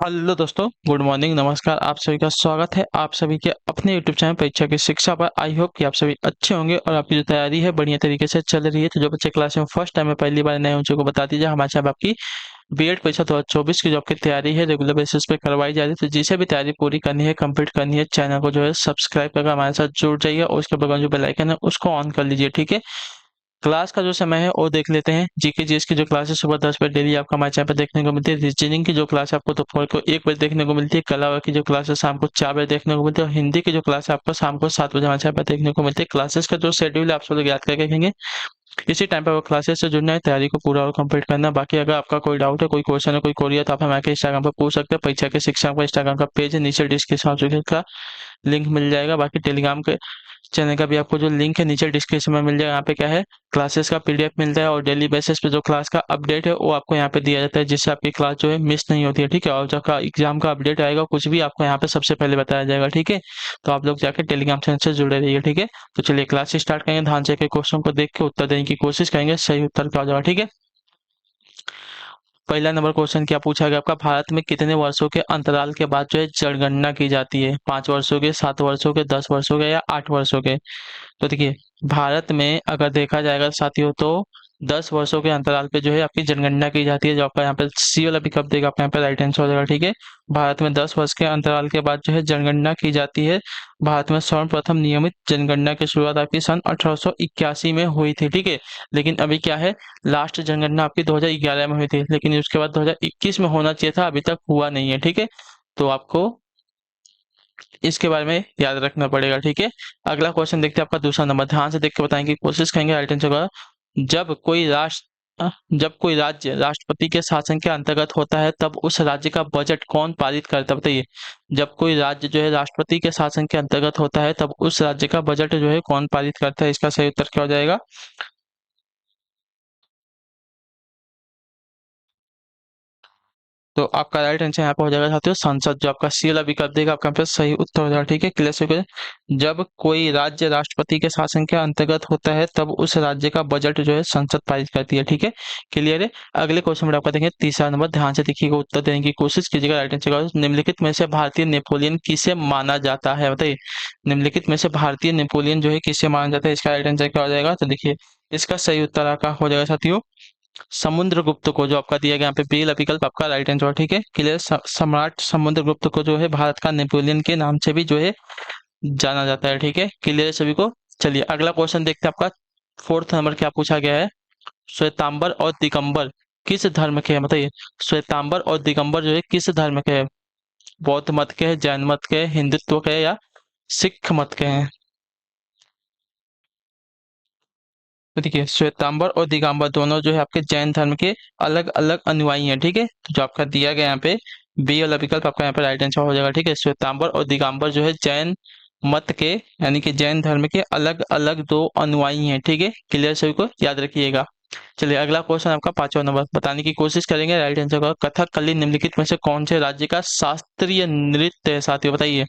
Hello दोस्तों, good morning, नमस्कार। आप सभी का स्वागत है आप सभी के अपने यूट्यूब चैनल परीक्षा की शिक्षा पर। आई होप कि आप सभी अच्छे होंगे और आपकी जो तैयारी है बढ़िया तरीके से चल रही है। तो जो बच्चे क्लास में फर्स्ट टाइम में पहली बार नए हैं उनको बता दीजिए, हमारे साथ आपकी बीएड परीक्षा 2024 की जो आपकी तैयारी है रेगुलर बेसिस पे करवाई जा रही है। तो जिसे भी तैयारी पूरी करनी है, कंप्लीट करनी है, चैनल को जो है सब्सक्राइब करके हमारे साथ जुड़ जाइए और उसके बगल जो बेल आइकन है उसको ऑन कर लीजिए। ठीक है, क्लास का जो समय है वो देख लेते हैं। जीके जीएस की जो क्लास है सुबह 10 बजे डेली आपका हमारे चैनल पर देखने को मिलती है। रीजनिंग की जो क्लास है आपको दोपहर को 1 बजे देखने को मिलती है। कला की जो क्लास है शाम को 4 बजे देखने को मिलती है और हिंदी की जो क्लास है आपको शाम को 7 बजे हमारे चैनल पर देखने को मिलती है। क्लासेस का जो शेड्यूल है आप सब लोग याद करके रखेंगे। इसी टाइम पर वो क्लासेस से जुड़ना है, तैयारी को पूरा और कंप्लीट करना है। बाकी अगर आपका कोई डाउट है, कोई क्वेश्चन है, कोई क्वेरी है तो आप हमारे इंस्टाग्राम पर पूछ सकते हैं। परीक्षा के शिक्षा का इंस्टाग्राम का पेज है, नीचे डिस्क्रिप्शन का लिंक मिल जाएगा। बाकी टेलीग्राम के चैनल का भी आपको जो लिंक है नीचे डिस्क्रिप्शन में मिल जाएगा। यहाँ पे क्या है, क्लासेस का पीडीएफ मिलता है और डेली बेसिस पे जो क्लास का अपडेट है वो आपको यहाँ पे दिया जाता है, जिससे आपकी क्लास जो है मिस नहीं होती है। ठीक है, और जब का एग्जाम का अपडेट आएगा कुछ भी आपको यहाँ पे सबसे पहले बताया जाएगा। ठीक है, तो आप लोग जाकर टेलीग्राम चैनल से जुड़े रहिए। ठीक है, तो चलिए क्लास स्टार्ट करेंगे। ध्यान से क्वेश्चन को देख के उत्तर देने की कोशिश करेंगे, सही उत्तर क्या हो जाएगा। ठीक है, पहला नंबर क्वेश्चन क्या पूछा गया आपका, भारत में कितने वर्षों के अंतराल के बाद जो है जनगणना की जाती है? 5 वर्षों के, 7 वर्षों के, 10 वर्षों के या 8 वर्षों के? तो देखिए, भारत में अगर देखा जाएगा साथियों तो 10 वर्षों के अंतराल पे जो है आपकी जनगणना की जाती है। जो आपका यहाँ पे सी वाला विकल्प देगा आपका यहाँ पे राइट आंसर हो जाएगा। ठीक है, भारत में 10 वर्ष के अंतराल के बाद जो है जनगणना की जाती है। भारत में सर्वप्रथम नियमित जनगणना की शुरुआत आपकी सन 1881 में हुई थी। ठीक है, लेकिन अभी क्या है, लास्ट जनगणना आपकी 2011 में हुई थी, लेकिन उसके बाद 2021 में होना चाहिए था, अभी तक हुआ नहीं है। ठीक है, तो आपको इसके बारे में याद रखना पड़ेगा। ठीक है, अगला क्वेश्चन देखते हैं आपका दूसरा नंबर। ध्यान से देख के बताएंगे, कोशिश करेंगे राइट आंसर का। जब कोई राष्ट्र जब कोई राज्य राष्ट्रपति के शासन के अंतर्गत होता है तब उस राज्य का बजट कौन पारित करता है? बताइए, जब कोई राज्य जो है राष्ट्रपति के शासन के अंतर्गत होता है तब उस राज्य का बजट जो है कौन पारित करता है? इसका सही उत्तर क्या हो जाएगा? तो आपका राइट आंसर यहाँ पे हो जाएगा साथियों संसद। जो आपका सी वाला विकल्प देगा आपका यहाँ पे सही उत्तर हो जाएगा। ठीक है, क्लियर से क्लियर। जब कोई राज्य राष्ट्रपति के शासन के अंतर्गत होता है तब उस राज्य का बजट जो है संसद पारित करती है। ठीक है, क्लियर है। अगले क्वेश्चन में आपका देखेंगे तीसरा नंबर। ध्यान से देखिएगा, उत्तर देने की कोशिश कीजिएगा। राइट आंसर का निम्नलिखित में से भारतीय नेपोलियन किसे माना जाता है? बताइए, निम्नलिखित में से भारतीय नेपोलियन जो है किसे माना जाता है? इसका राइट आंसर क्या हो जाएगा? तो देखिए, इसका सही उत्तर आपका हो जाएगा साथियों समुद्रगुप्त को। जो आपका दिया गया यहाँ पे बी विकल्प आपका राइट आंसर। ठीक है, क्लियर। सम्राट समुद्रगुप्त को जो है भारत का नेपोलियन के नाम से भी जो है जाना जाता है। ठीक है, क्लियर है सभी को। चलिए अगला क्वेश्चन देखते हैं आपका फोर्थ नंबर क्या पूछा गया है। श्वेतांबर और दिगंबर किस धर्म के हैं? बताइए, श्वेतांबर और दिगंबर जो है किस धर्म के हैं? बौद्ध मत के हैं, जैन मत के हैं, हिंदुत्व के हैं या सिख मत के हैं? तो देखिए, श्वेतांबर और दिगंबर दोनों जो है आपके जैन धर्म के अलग अलग अनुयायी हैं। ठीक है, तो जो आपका दिया गया यहाँ पे बी वाला विकल्प आपका यहाँ पे राइट आंसर हो जाएगा। ठीक है, श्वेतांबर और दिगंबर जो है जैन मत के यानी कि जैन धर्म के अलग अलग दो अनुयायी हैं। ठीक है, क्लियर, सभी को याद रखिएगा। चलिए अगला क्वेश्चन आपका पांचवा नंबर बताने की कोशिश करेंगे। राइट आंसर का कथकली निम्नलिखित में से कौन से राज्य का शास्त्रीय नृत्य है? साथियों बताइए,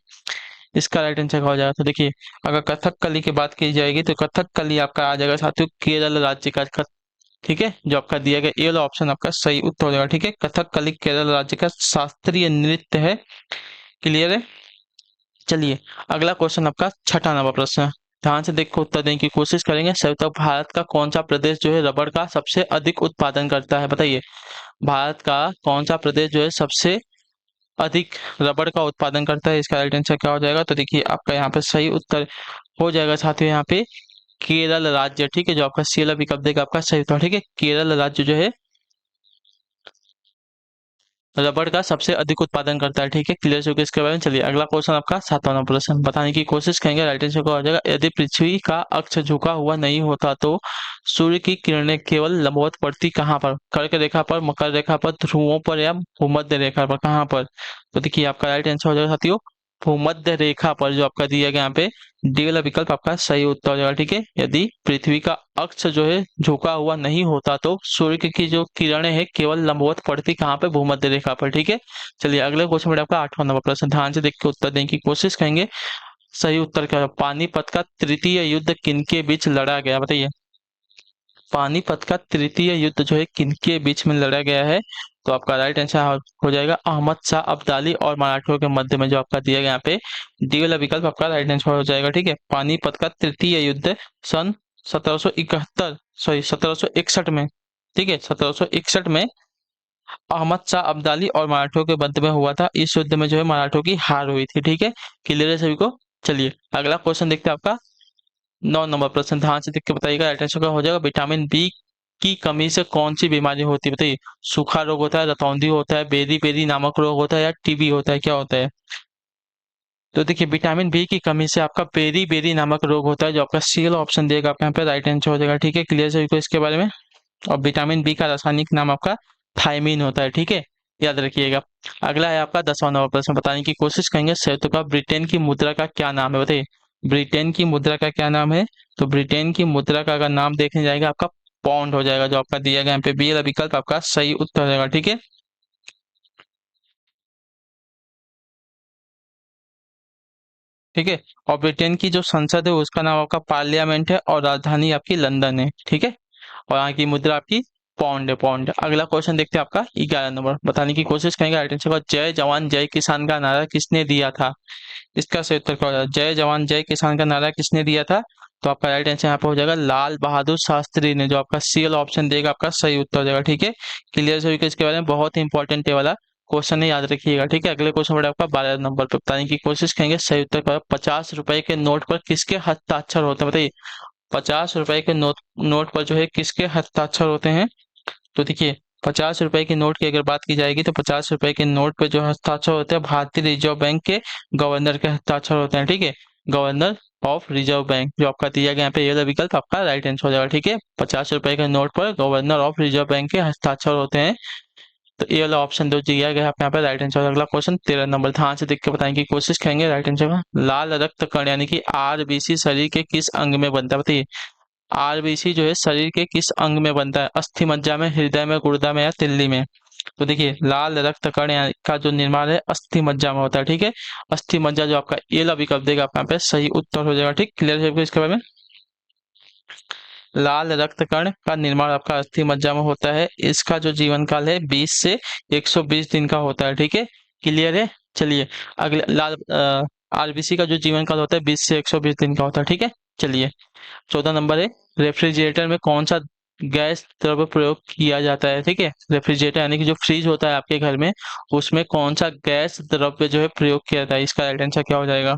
इसका राइट आंसर क्या हो जाएगा? तो देखिए, अगर कथकली की बात की जाएगी तो कथकली आपका आ जाएगा साथियों केरल राज्य का। ठीक है, जो आपका दिया गया ए वाला ऑप्शन आपका सही उत्तर हो जाएगा। ठीक है, कथकली केरल राज्य का शास्त्रीय नृत्य है। क्लियर है। चलिए अगला क्वेश्चन आपका छठा नंबर प्रश्न है। ध्यान से देखो, उत्तर देने की कोशिश करेंगे। संयुक्त भारत का कौन सा प्रदेश जो है रबड़ का सबसे अधिक उत्पादन करता है? बताइए, भारत का कौन सा प्रदेश जो है सबसे अधिक रबड़ का उत्पादन करता है? इसका राइट आंसर क्या हो जाएगा? तो देखिए, आपका यहाँ पे सही उत्तर हो जाएगा साथियों यहाँ पे केरल राज्य। ठीक है, जो आपका सी वाला विकल्प देगा आपका सही उत्तर। ठीक है, केरल राज्य जो है रबड़ का सबसे अधिक उत्पादन करता है। ठीक है, क्लियर हो गया इसके बारे में। चलिए अगला क्वेश्चन आपका सातवां नंबर प्रश्न बताने की कोशिश करेंगे। राइट आंसर क्या हो जाएगा? यदि पृथ्वी का अक्ष झुका हुआ नहीं होता तो सूर्य की किरणें केवल लंबवत पड़ती कहाँ पर? कर्क रेखा पर, मकर रेखा पर, ध्रुवों पर या भूमध्य रेखा पर? कहाँ पर? तो देखिए, आपका राइट आंसर हो जाएगा साथियों भूमध्य रेखा पर। जो आपका दिया गया यहाँ पे डी वाला विकल्प आपका सही उत्तर हो जाएगा। ठीक है, यदि पृथ्वी का अक्ष जो है झुका हुआ नहीं होता तो सूर्य की जो किरणें हैं केवल लंबवत पड़ती कहाँ पे? भूमध्य रेखा पर। ठीक है, चलिए अगले क्वेश्चन में आपका आठवां नंबर प्रश्न ध्यान से देख के उत्तर देने की कोशिश करेंगे। सही उत्तर क्या है? पानीपत का तृतीय युद्ध किनके बीच लड़ा गया? बताइए, पानीपत का तृतीय युद्ध जो है किनके बीच में लड़ा गया है? तो आपका राइट आंसर हो जाएगा अहमद शाह अब्दाली और मराठों के मध्य में जो आपका दिया गया यहाँ पे डी वाला विकल्प आपका राइट आंसर हो जाएगा। ठीक है, पानीपत का तृतीय युद्ध सन 1771 सॉरी 1761 में, ठीक है 1761 में अहमद शाह अब्दाली और मराठों के मध्य में हुआ था। इस युद्ध में जो है मराठों की हार हुई थी। ठीक है, क्लियर है सभी को। चलिए अगला क्वेश्चन देखते हैं आपका 9 नंबर प्रश्न, ध्यान से देख के बताइएगा। राइट आंसर का हो जाएगा विटामिन बी की कमी से कौन सी बीमारी होती है, बताइए। सूखा रोग होता है, रतौंधी होता है, बेरी बेरी नामक रोग होता है, या टीबी होता है, क्या होता है? तो देखिए विटामिन बी की कमी से आपका बेरी बेरी नामक रोग होता है, जो आपका सी वाला ऑप्शन देगा आपका यहाँ पे राइट आंसर हो जाएगा। ठीक है, क्लियर सभी को इसके बारे में। और विटामिन बी का रासायनिक नाम आपका थायमीन होता है। ठीक है, याद रखिएगा। अगला है आपका 10वां नंबर प्रश्न, बताने की कोशिश करेंगे संयुक्त का ब्रिटेन की मुद्रा का क्या नाम है, बताइए। ब्रिटेन की मुद्रा का क्या नाम है? तो ब्रिटेन की मुद्रा का अगर नाम देखने जाएगा आपका पौंड हो जाएगा, जो आपका दिया गया यहाँ पे बी वाला विकल्प आपका सही उत्तर हो जाएगा। ठीक है, ठीक है। और ब्रिटेन की जो संसद है उसका नाम आपका पार्लियामेंट है, और राजधानी आपकी लंदन है। ठीक है, और यहाँ की मुद्रा आपकी पौंड है, पौंड। अगला क्वेश्चन देखते हैं आपका 11 नंबर, बताने की कोशिश करेंगे। राइट आंसर का जय जवान जय किसान का नारा किसने दिया था? इसका सही उत्तर क्या हो जाएगा? जय जवान जय किसान का नारा किसने दिया था? तो आपका राइट आंसर यहाँ पे हो जाएगा लाल बहादुर शास्त्री ने, जो आपका सी वाला ऑप्शन देगा आपका सही उत्तर हो जाएगा। ठीक है, क्लियर सभी को इसके बारे में। बहुत ही इंपॉर्टेंट है वाला क्वेश्चन है, याद रखिएगा। ठीक है, अगले क्वेश्चन बढ़े आपका 12 नंबर पे, बताने की कोशिश करेंगे सही उत्तर का। 50 रुपए के नोट पर किसके हस्ताक्षर होते हैं, बताइए। 50 रुपए के नोट पर जो है किसके हस्ताक्षर होते हैं? तो देखिए 50 रुपए के नोट की अगर बात की जाएगी तो 50 रुपए के नोट पे जो हस्ताक्षर होते हैं भारतीय रिजर्व बैंक के गवर्नर के हस्ताक्षर होते हैं। ठीक है, गवर्नर ऑफ रिजर्व बैंक, जो आपका दिया गया यहाँ पे ये विकल्प आपका राइट आंसर हो जाएगा। ठीक है, 50 रुपए के नोट पर गवर्नर ऑफ रिजर्व बैंक के हस्ताक्षर होते हैं। तो ये वाला ऑप्शन जो दिया गया है आपके यहाँ पे राइट आंसर। अगला क्वेश्चन 13 नंबर, ध्यान से देख के बताने की कोशिश करेंगे। राइट आंसर का लाल रक्त कण यानी कि आरबीसी शरीर के किस अंग में बनता है, बताइए। आरबीसी जो है शरीर के किस अंग में बनता है? अस्थि मज्जा में, हृदय में, गुर्दा में, या तिल्ली में? तो देखिए लाल रक्त कण का जो निर्माण है अस्थि मज्जा में होता है। ठीक है, अस्थि मज्जा जो आपका ये वाला विकल्प देगा आपका यहाँ पे सही उत्तर हो जाएगा। ठीक, क्लियर है आपको इसके बारे में। लाल रक्त कण का निर्माण आपका अस्थि मज्जा में होता है। इसका जो जीवन काल है 20 से 120 दिन का होता है। ठीक है, क्लियर है। चलिए अगले लाल आरबीसी का जो जीवन काल होता है 20 से 120 दिन का होता है। ठीक है, चलिए 14 नंबर है, रेफ्रिजरेटर में कौन सा गैस द्रव्य प्रयोग किया जाता है? ठीक है, रेफ्रिजरेटर यानी कि जो फ्रिज होता है आपके घर में, उसमें कौन सा गैस द्रव्य जो है प्रयोग किया जाता है? इसका राइट आंसर क्या हो जाएगा?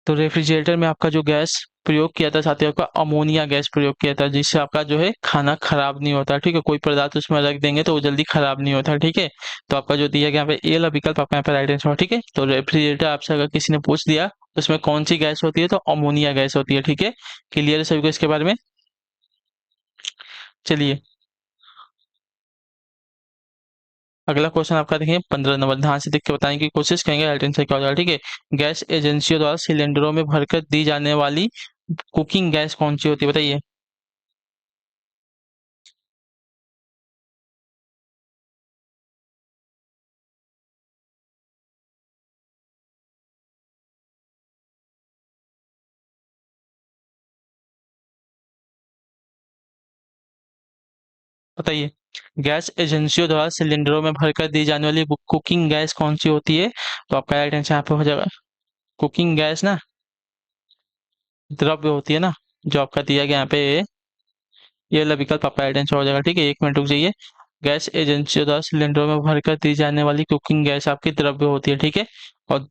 तो रेफ्रिजरेटर में आपका जो गैस प्रयोग किया था साथी, आपका अमोनिया गैस प्रयोग किया था, जिससे आपका जो है खाना खराब नहीं होता। ठीक है, कोई पदार्थ उसमें रख देंगे तो वो जल्दी खराब नहीं होता। ठीक है, तो आपका जो दिया गया यहाँ पे ए वाला विकल्प आपका यहाँ पे राइट आंसर। ठीक है, तो रेफ्रिजरेटर आपसे अगर किसी ने पूछ दिया तो उसमें कौन सी गैस होती है, तो अमोनिया गैस होती है। ठीक है, क्लियर है सभी को इसके बारे में। चलिए अगला क्वेश्चन आपका देखिए 15 नंबर, ध्यान से देख के बताने की कोशिश करेंगे। राइट आंसर क्या हो जाएगा? ठीक है, गैस एजेंसियों द्वारा सिलेंडरों में भरकर दी जाने वाली कुकिंग गैस कौन सी होती है, बताइए। बताइए, गैस एजेंसियों द्वारा सिलेंडरों में भरकर दी जाने वाली कुकिंग गैस कौन सी होती है? तो आपका राइट आंसर यहाँ पे हो जाएगा कुकिंग गैस ना, द्रव्य होती है ना, जो आपका दिया गया यहाँ पे ये वाला विकल्प आपका राइट आंसर हो जाएगा। ठीक है, 1 मिनट रुक जाइए। गैस एजेंसियों द्वारा सिलेंडरों में भरकर दी जाने वाली कुकिंग गैस आपकी द्रव्य होती है। ठीक है, और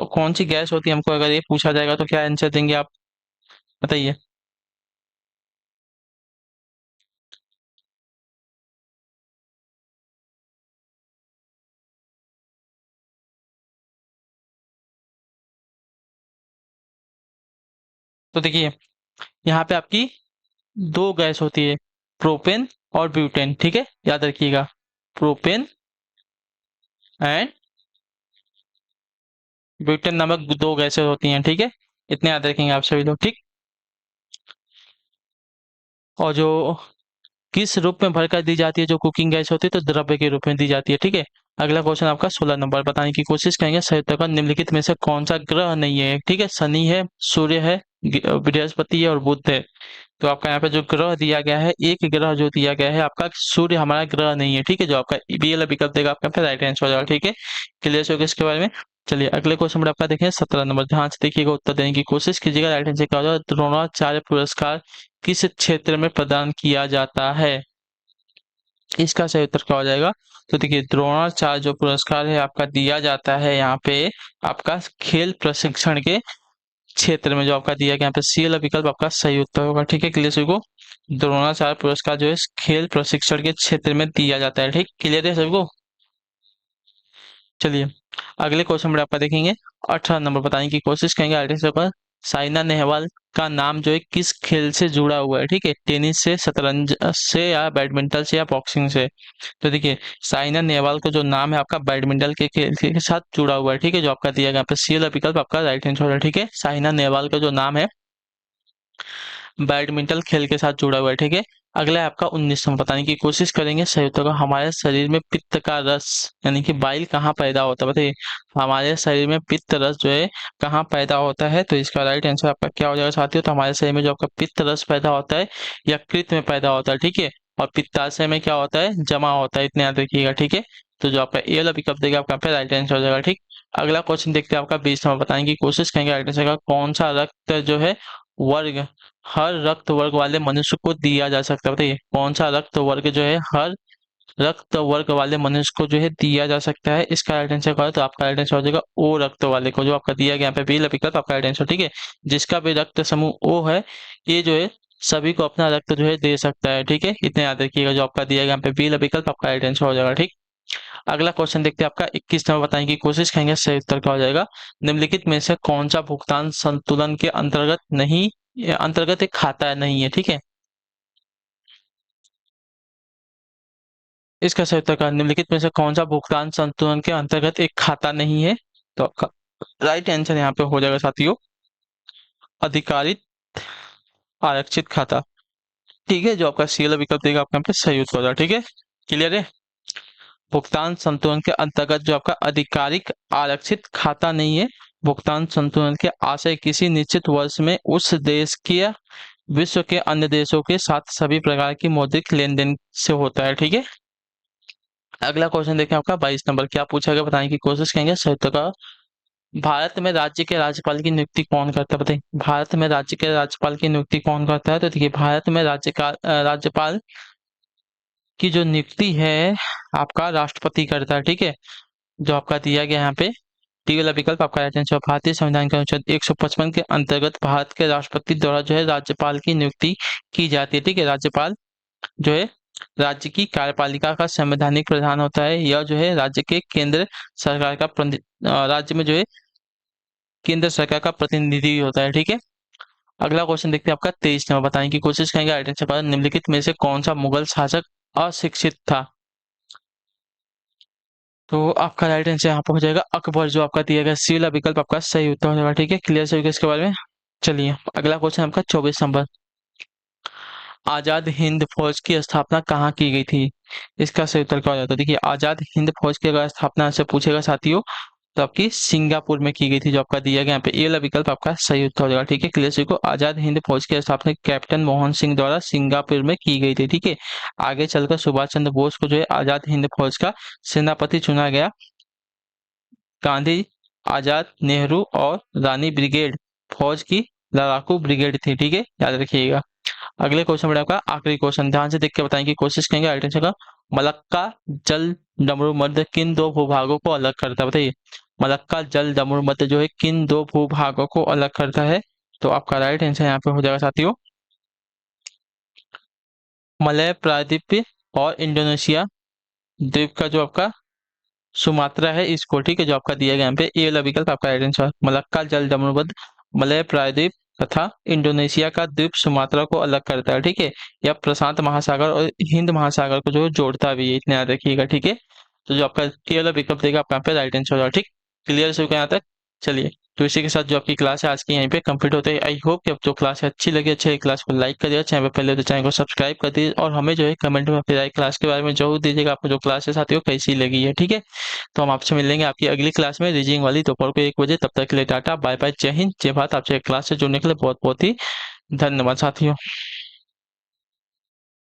कौन सी गैस होती है हमको अगर ये पूछा जाएगा तो क्या आंसर देंगे आप, बताइए। तो देखिए यहाँ पे आपकी दो गैस होती है, प्रोपेन और ब्यूटेन। ठीक है, याद रखिएगा, प्रोपेन एंड ब्यूटेन नामक दो गैसें होती हैं। ठीक है, इतने याद रखेंगे आप सभी लोग। ठीक, और जो किस रूप में भरकर दी जाती है जो कुकिंग गैस होती है, तो द्रव्य के रूप में दी जाती है। ठीक है, अगला क्वेश्चन आपका 16 नंबर, बताने की कोशिश करेंगे संयुक्त का निम्नलिखित में से कौन सा ग्रह नहीं है? ठीक है, शनि है, सूर्य है, बृहस्पति और बुध है। तो आपका यहाँ पे जो ग्रह दिया गया है, एक ग्रह जो दिया गया है आपका सूर्य हमारा ग्रह नहीं है, ठीक है। जो आपका बी वाला विकल्प देगा आपका यहाँ पे राइट आंसर हो जाएगा, ठीक है। क्लियर हो गया इसके बारे में। चलिए अगले क्वेश्चन में आपका देखें 17 नंबर, ध्यान से देखिएगा, उत्तर देने की कोशिश कीजिएगा। राइट आंसर क्या हो जाएगा, द्रोणाचार्य पुरस्कार किस क्षेत्र में प्रदान किया जाता है? इसका सही उत्तर क्या हो जाएगा? तो देखिए द्रोणाचार्य जो पुरस्कार है आपका दिया जाता है यहाँ पे आपका खेल प्रशिक्षण के क्षेत्र में, जो आपका दिया गया यहाँ पे सी वाला विकल्प आपका सही उत्तर होगा, ठीक है। क्लियर सभी को? द्रोणाचार्य पुरस्कार जो है खेल प्रशिक्षण के क्षेत्र में दिया जाता है, ठीक। क्लियर है सभी को? चलिए अगले क्वेश्चन में आपका देखेंगे 18 नंबर, बताने की कोशिश करेंगे। आर्टिस्ट का साइना नेहवाल का नाम जो है किस खेल से जुड़ा हुआ है, ठीक है। टेनिस से, शतरंज से, या बैडमिंटन से, या बॉक्सिंग से। तो देखिए साइना नेहवाल का जो नाम है आपका बैडमिंटन के खेल के साथ जुड़ा हुआ है, ठीक है। जो आपका दिया गया यहाँ पे सी वाला विकल्प आपका राइट आंसर है, ठीक है। साइना नेहवाल का जो नाम है बैडमिंटन खेल के साथ जुड़ा हुआ है, ठीक है। अगला है आपका 19, हम बताने की कोशिश करेंगे सही उत्तर का। हमारे शरीर में पित्त का रस यानी कि बाइल कहाँ पैदा होता है, बताइए। हमारे शरीर में पित्त रस जो है कहाँ पैदा होता है? तो इसका राइट आंसर आपका क्या हो जाएगा साथियों? तो हमारे शरीर में जो आपका पित्त रस पैदा होता है यकृत में पैदा होता है, ठीक है। और पित्ताशय में क्या होता है? जमा होता है, इतने याद रखिएगा, ठीक है। तो जो आपका ए वाला विकल्प देगा आपका पे राइट आंसर हो जाएगा, ठीक। अगला क्वेश्चन देखते हैं आपका 20 नंबर, बताने की कोशिश करेंगे राइट आंसर का। कौन सा रक्त जो है वर्ग हर रक्त वर्ग वाले मनुष्य को दिया जा सकता है, बताइए। कौन सा रक्त वर्ग जो है हर रक्त वर्ग वाले मनुष्य को जो है दिया जा सकता है? इसका राइट आंसर क्या है? तो आपका राइट आंसर हो जाएगा ओ रक्त वाले को, जो आपका दिया गया यहाँ पे बी विकल्प आपका राइट आंसर, ठीक है। जिसका भी रक्त समूह ओ है ये जो है सभी को अपना रक्त जो है दे सकता है, ठीक है। इतने याद रखिएगा, जो आपका दिया गया यहाँ पे बी विकल्प आपका राइट आंसर हो जाएगा, ठीक। अगला क्वेश्चन देखते हैं आपका 21 नंबर, बताने की कोशिश करेंगे सही उत्तर क्या हो जाएगा। निम्नलिखित में से कौन सा भुगतान संतुलन के अंतर्गत नहीं, अंतर्गत एक खाता नहीं है, ठीक है। इसका सही उत्तर का निम्नलिखित में से कौन सा भुगतान संतुलन के अंतर्गत एक खाता नहीं है? तो आपका राइट आंसर यहाँ पे हो जाएगा साथियों अधिकारित आरक्षित खाता, ठीक है। जो आपका सी वाला विकल्प देगा आपका यहाँ पे सही उत्तर हो जाएगा, ठीक है। क्लियर है? भुगतान संतुलन के अंतर्गत जो आपका आधिकारिक आरक्षित खाता नहीं है। भुगतान संतुलन के आशय किसी निश्चित वर्ष में उस देश के या विश्व के अन्य देशों के साथ सभी प्रकार की मौद्रिक लेन देन से होता है, ठीक है। अगला क्वेश्चन देखें आपका 22 नंबर, क्या पूछा गया बताने की कोशिश करेंगे सही उत्तर का। भारत में राज्य के राज्यपाल की नियुक्ति कौन करता है, बताइए। भारत में राज्य के राज्यपाल की नियुक्ति कौन करता है? तो देखिए भारत में राज्यपाल की जो नियुक्ति है आपका राष्ट्रपति करता है, ठीक है। जो आपका दिया गया यहाँ पे डी वाला विकल्प आपका राइट आंसर। भारतीय संविधान के अनुच्छेद 155 के अंतर्गत भारत के राष्ट्रपति द्वारा जो है राज्यपाल की नियुक्ति की जाती है, ठीक है। राज्यपाल जो है राज्य की कार्यपालिका का संवैधानिक प्रधान होता है। यह जो है राज्य के केंद्र सरकार का राज्य में जो है केंद्र सरकार का प्रतिनिधि होता है, ठीक है। अगला क्वेश्चन देखते हैं आपका 23 नंबर, बताने की कोशिश करेंगे राइट आंसर पर। निम्नलिखित में से कौन सा मुगल शासक अशिक्षित था? तो आपका राइट आंसर यहाँ पर हो जाएगा अकबर, जो आपका दिया गया सी वाला विकल्प आपका सही उत्तर हो जाएगा, ठीक है। क्लियर सही इसके बारे में। चलिए अगला क्वेश्चन आपका 24 नंबर, आजाद हिंद फौज की स्थापना कहाँ की गई थी? इसका सही उत्तर क्या हो जाता है? देखिए आजाद हिंद फौज की अगर स्थापना से पूछेगा साथियों तो आपकी सिंगापुर में की गई थी, जो आपका दिया गया यहाँ पे ये वाला विकल्प आपका सही उत्तर हो जाएगा, ठीक है। क्लियर सही को आजाद हिंद फौज की स्थापना कैप्टन मोहन सिंह द्वारा सिंगापुर में की गई थी, ठीक है। आगे चलकर सुभाष चंद्र बोस को जो है आजाद हिंद फौज का सेनापति चुना गया। गांधी, आजाद, नेहरू और रानी ब्रिगेड फौज की लड़ाकू ब्रिगेड थी, ठीक है, याद रखिएगा। अगले क्वेश्चन में आपका आखिरी क्वेश्चन, ध्यान से देख के बताने की कोशिश करेंगे राइट आंसर का। मलक्का जल डमरू मध्य किन दो भूभागों को अलग करता है, बताइए। मलक्का जल डमरू मध्य जो है किन दो भूभागों को अलग करता है? तो आपका राइट आंसर यहाँ पे हो जाएगा साथियों मलय प्रायद्वीप और इंडोनेशिया द्वीप का जो आपका सुमात्रा है इसको, ठीक है। जो आपका दिया गया यहाँ पे ए वाला विकल्प आपका राइट आंसर। मलक्का जल डमरूमध्य मलय प्रायद्वीप तथा इंडोनेशिया का द्वीप सुमात्रा को अलग करता है, ठीक है। यह प्रशांत महासागर और हिंद महासागर को जो है जोड़ता भी है, इतना याद रखिएगा, ठीक है। तो जो आपका ए वाला विकल्प देगा आपका यहाँ पे राइट आंसर होगा, ठीक। क्लियर से यहाँ तक? चलिए, तो इसी के साथ जो आपकी क्लास है आज की यहीं पे कंप्लीट होते हैं। आई होप कि आपको क्लास अच्छी लगी, अच्छी लगी क्लास को लाइक करिएगा, चैनल पे पहले तो चैनल को सब्सक्राइब कर दीजिए और हमें जो है कमेंट में अपनी राय क्लास के बारे में जरूर दीजिएगा, आपको जो क्लास है साथियों कैसी लगी है। ठीक है, तो हम आपसे मिलेंगे आपकी अगली क्लास में रीजनिंग वाली दोपहर को 1 बजे। तब तक के लिए टाटा बाय बाय, जय हिंद जय भारत। आपसे क्लास से जुड़ने के लिए बहुत बहुत ही धन्यवाद साथियों।